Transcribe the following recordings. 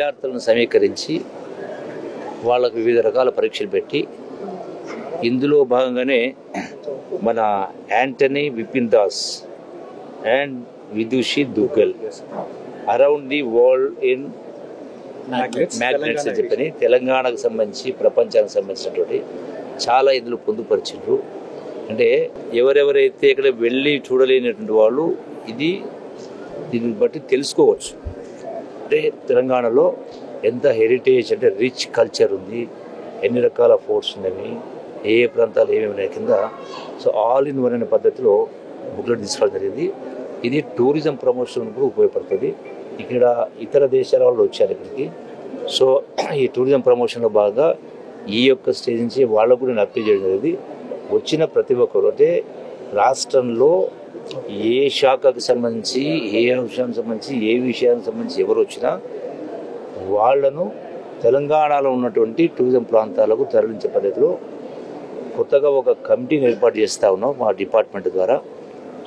విద్యార్థులను సమీకరించి వాళ్ళకు వివిధ రకాల పరీక్షలు పెట్టి ఇందులో భాగంగానే మన Antony Vipin Das and విదుషి Duggal around the world in magnets అని చెప్పని తెలంగాణకు సంబంధించి ప్రపంచానికి సంబంధించినటువంటి చాలా ఇందులో పొందుపరిచిండ్రు. అంటే ఎవరెవరైతే ఇక్కడ వెళ్ళి చూడలేనటువంటి వాళ్ళు దీన్ని బట్టి తెలుసుకోవచ్చు. అంటే తెలంగాణలో ఎంత హెరిటేజ్ అంటే రిచ్ కల్చర్ ఉంది, ఎన్ని రకాల ఫోర్ట్స్ ఉన్నాయి, ఏ ప్రాంతాలు ఏమేమి ఉన్నాయి కింద. సో ఆల్ ఇన్ వన్ అనే పద్ధతిలో బుక్లెట్ తీసుకోవడం జరిగింది. ఇది టూరిజం ప్రమోషన్ కూడా ఉపయోగపడుతుంది. ఇక్కడ ఇతర దేశాల వాళ్ళు వచ్చారు ఇక్కడికి. సో ఈ టూరిజం ప్రమోషన్లో భాగంగా ఈ యొక్క స్టేజ్ నుంచి వాళ్ళకు కూడా నేను అప్పీల్ చేయడం జరిగింది. వచ్చిన ప్రతి ఒక్కరు అంటే రాష్ట్రంలో ఏ శాఖకు సంబంధించి, ఏ అంశానికి సంబంధించి, ఏ విషయానికి సంబంధించి ఎవరు వచ్చినా వాళ్లను తెలంగాణలో ఉన్నటువంటి టూరిజం ప్రాంతాలకు తరలించే పద్ధతిలో కొత్తగా ఒక కమిటీని ఏర్పాటు చేస్తూ ఉన్నాం మా డిపార్ట్మెంట్ ద్వారా.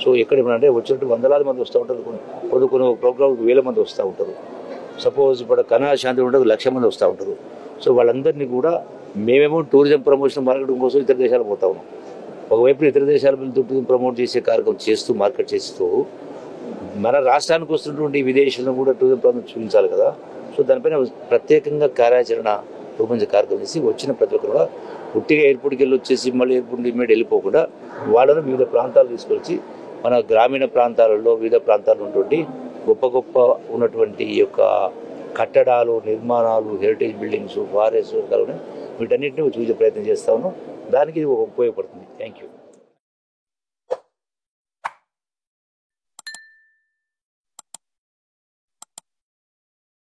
సో ఎక్కడ ఏమంటే వచ్చినట్టు వందలాది మంది వస్తూ ఉంటారు, కొన్ని ప్రోగ్రాంకి 1000 మంది వస్తూ ఉంటారు. సపోజ్ ఇప్పుడు కన్నా శాంతి ఉంటే 1,00,000 మంది వస్తూ ఉంటారు. సో వాళ్ళందరినీ కూడా మేమేమో టూరిజం ప్రమోషన్ మార్కెటింగ్ కోసం ఇతర దేశాలకు పోతా ఉన్నాం. ఒకవైపు ఇతర దేశాల టూరిజం ప్రమోట్ చేసే కార్యక్రమం చేస్తూ మార్కెట్ చేస్తూ మన రాష్ట్రానికి వస్తున్నటువంటి విదేశాలను కూడా టూరిజం ప్రాంతం చూపించాలి కదా. సో దానిపైన ప్రత్యేకంగా కార్యాచరణ రూపొందించే కార్యక్రమం చేసి వచ్చిన ప్రతి ఒక్కరు కూడా ఉట్టిగా ఎయిర్పోర్ట్కి వెళ్ళి వచ్చేసి మళ్ళీ ఎయిర్పోర్ట్ ఇమ్మీడియట్ వెళ్ళిపోకుండా వాళ్ళను వివిధ ప్రాంతాలు తీసుకొచ్చి మన గ్రామీణ ప్రాంతాలలో వివిధ ప్రాంతాల్లో ఉన్నటువంటి గొప్ప ఉన్నటువంటి ఈ యొక్క కట్టడాలు, నిర్మాణాలు, హెరిటేజ్ బిల్డింగ్స్, ఫారెస్ట్ వీటన్నిటిని చూసే ప్రయత్నం చేస్తా ఉన్నాం. దానికి ఇది ఉపయోగపడుతుంది. Thank you.